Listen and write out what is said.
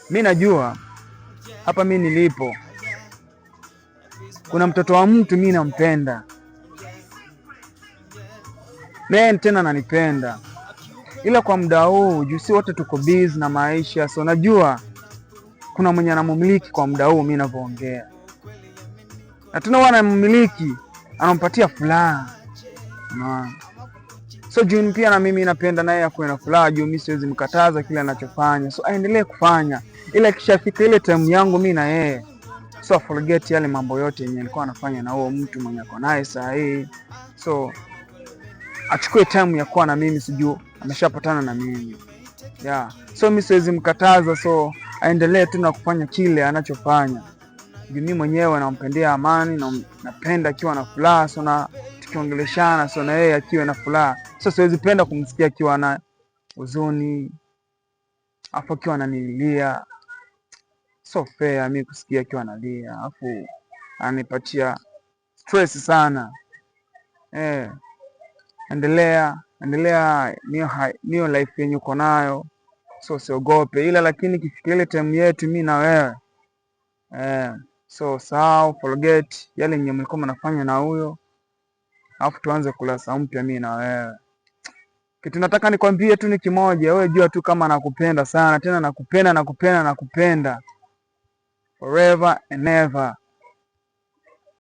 Mimi najua hapa mimi nilipo kuna mtoto wa mtu mimi nampenda, naye tena ananipenda, ila kwa muda huu juu si wote tuko busy na maisha, so najua kuna mwenye anamumiliki kwa muda huu mimi ninavyoongea, na tena wana mmiliki anampatia furaha. So June pia na mimi napenda naye akuwe na furaha, juu mimi siwezi mkataza kile anachofanya, so aendelee kufanya, ila kishafika ile time yangu mimi na yeye, so forget yale mambo yote yenye alikuwa anafanya na huo mtu mwenye ako naye saa hii, so achukue time ya kuwa na mimi, sijui ameshapatana na mimi. Yeah. So mimi siwezi mkataza, so aendelee tu na kufanya kile anachofanya. Mimi mwenyewe nampendea amani na napenda akiwa na furaha, so na tukiongeleshana, so na yeye akiwa na furaha. So siwezi penda kumsikia akiwa na huzuni, afu akiwa ananilia. So fair mimi kusikia akiwa analia, afu anipatia stress sana. Endelea niyo life yenye uko nayo, so siogope, ila lakini kifikia ile time yetu mimi na wewe so sahau, forget yale yenye mlikuwa mnafanya na huyo, alafu tuanze kurasa mpya mimi na wewe. Kitu nataka nikwambie tu ni kimoja, wewe jua tu kama nakupenda sana, tena nakupenda forever and ever.